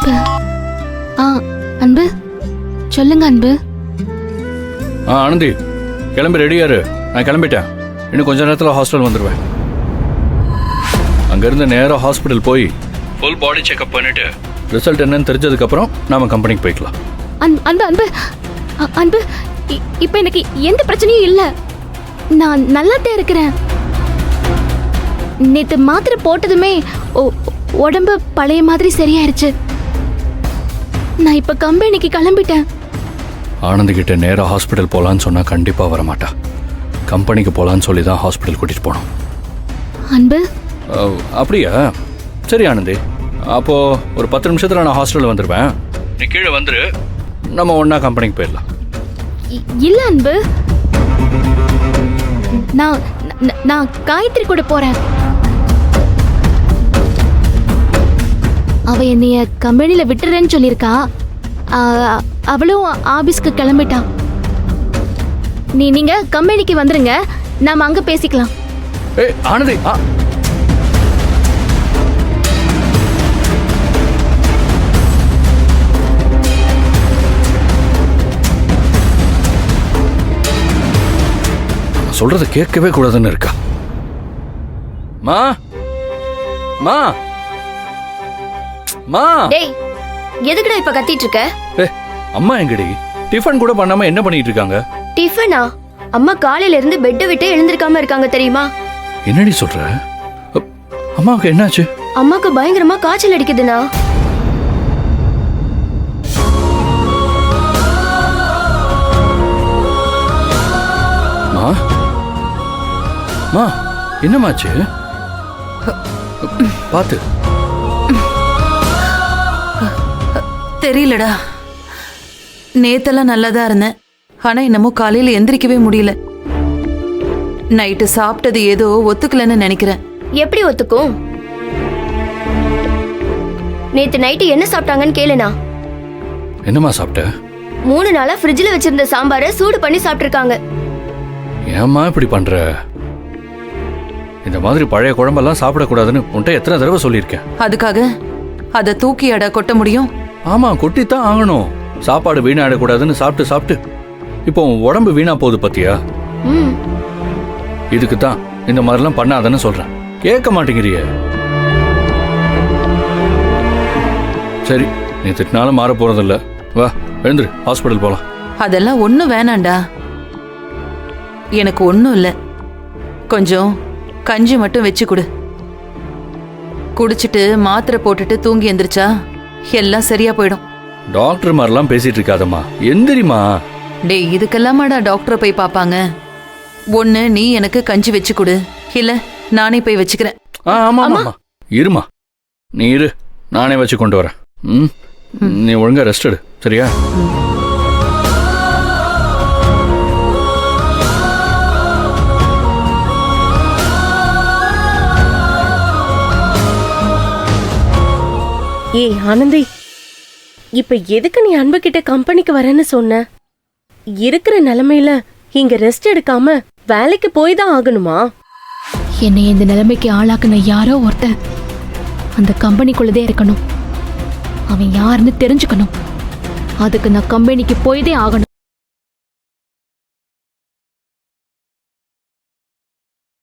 அன்பு. அன்பு சொல்லுங்க அன்பு. ஆனந்தி, கிளம்பி ரெடியாரு. நான் கிளம்பிட்டேன். இன்னும் கொஞ்ச நேரத்தில் ஹாஸ்டல் வந்துடுவேன். அங்கேருந்து நேராக ஹாஸ்பிட்டல் போய் ஃபுல் பாடி செக்அப் பண்ணிட்டு ரிசல்ட் என்னன்னு தெரிஞ்சதுக்கப்புறம் நாம கம்பெனிக்கு போய்க்கலாம். அன்பு அன்பு அன்பு, இப்போ எனக்கு எந்த பிரச்சனையும் இல்லை. நான் நல்லாத்தான் இருக்கிறேன். நேற்று மாத்திரை போட்டதுமே உடம்பு பழைய மாதிரி சரியாயிருச்சு. நான் இப்போ கம்பெனிக்கு கிளம்பிட்டேன். ஆனந்த் கிட்ட நேராக ஹாஸ்பிட்டல் போகலான்னு சொன்னால் கண்டிப்பாக வரமாட்டா. கம்பெனிக்கு போகலான்னு சொல்லி தான் ஹாஸ்பிட்டல் கூட்டிகிட்டு போனோம். அன்பு அப்படியா? சரி ஆனந்தி, அப்போது ஒரு 10 நிமிஷத்தில் நான் ஹாஸ்டலில் வந்துடுவேன். நீ கீழே வந்துரு, நம்ம ஒன்றா கம்பெனிக்கு போயிடலாம். இல்லை அன்பு, நான் காயத்ரி கூட போகிறேன். அவ என்னைய கம்பெனியில் விட்டுறேன்னு சொல்லியிருக்கா. அவளும் ஆபீஸ்க்கு கிளம்பிட்டான். நீங்க கம்பெனிக்கு வந்துருங்க, நாம அங்க பேசிக்கலாம். ஏய் ஆனந்தி, சொல்றத கேட்கவே கூடாதுன்னு இருக்கா. மா மா மா, டேய் எதுக்குடா இப்ப கத்திட்டு இருக்க? அம்மா எங்கடி? டிஃபன் கூட பண்ணாம என்ன பண்ணிட்டு இருக்காங்க? டிஃபனா? அம்மா காலையில இருந்து பெட்டை விட்டு எழுந்திருக்காம இருக்காங்க தெரியுமா? என்னடி சொல்ற? அம்மாவுக்கு என்னாச்சு? அம்மாக்கு பயங்கரமா காய்ச்சல் அடிக்குதுண்ணா. மா மா, என்னமாச்சு? பாத்து. தெரியலடா. நேத்தெல்லாம் நல்லாதான் இருந்தேன். ஆனா என்னமோ காலையில எந்திரிக்கவே முடியல. நைட்டு சாப்பிட்டது ஏதோ ஒத்துக்கலன்னு நினைக்கிறேன். எப்படி ஒத்துக்கும்? நேத்து நைட்டு என்ன சாப்பிட்டாங்கன்னு கேளுண்ணா. என்னமா சாப்பிட்ட? 3 நாளா ஃப்ரிட்ஜ்ல வச்சிருந்த சாம்பாரை சூடு பண்ணி சாப்பிட்டிருக்காங்க. ஏம்மா இப்படி பண்ற? இந்த மாதிரி பழைய குழம்பெல்லாம் சாப்பிடக்கூடாதுன்னு உன்ட்ட எத்தனை தடவை சொல்லியிருக்கேன். அதுக்காக அதை தூக்கி அட கொட்ட முடியும்? ஆமா, கொட்டித்தான் ஆகணும். சாப்பாடு வீணாடக்கூடாதுன்னு சாப்பிட்டு சாப்பிட்டு இப்போ உடம்பு வீணா போகுது பத்தியா? இதுக்கு தான் இந்த மாதிரிலாம் பண்ணாதன்னு சொல்றேன். கேட்க மாட்டேங்கிறிய. சரி, நீ திட்டினாலும் மாற போறதில்ல. வா, எழுந்துரு, ஹாஸ்பிட்டல் போலாம். அதெல்லாம் ஒன்றும் வேணாண்டா. எனக்கு ஒன்றும் இல்லை. கொஞ்சம் கஞ்சி மட்டும் வச்சு கொடு. குடிச்சிட்டு மாத்திரை போட்டுட்டு தூங்கி எந்திரிச்சா எல்லாம் சரியா போயிடும். டாக்டர் மாதிரிலாம் பேசிட்டு இருக்காதம்மா, எந்திரிமா. டேய், இதுக்கெல்லாமாடா டாக்டரை போய் பார்ப்பாங்க? ஒன்று நீ எனக்கு கஞ்சி வச்சு கொடு, இல்லை நானே போய் வச்சுக்கிறேன். ஆமா ஆமா, இருமா, நீ இரு, நானே வச்சு கொண்டு வரேன். நீ ஒழுங்கா ரெஸ்ட் எடு, சரியா? ஏய் ஆனந்தி, இப்ப எதுக்கு நீ அன்பு கிட்ட கம்பெனிக்கு வரேன்னு சொன்ன? இருக்கிற நிலைமையில இங்க ரெஸ்ட் எடுக்காம வேலைக்கு போய் தான் ஆகணுமா? என்னை இந்த நிலைமைக்கு ஆளாக்குன யாரோ ஒருத்தன் அந்த கம்பெனிக்குள்ளதே இருக்கணும். அவன் யாருன்னு தெரிஞ்சுக்கணும். அதுக்கு நான் கம்பெனிக்கு போய்தே ஆகணும்.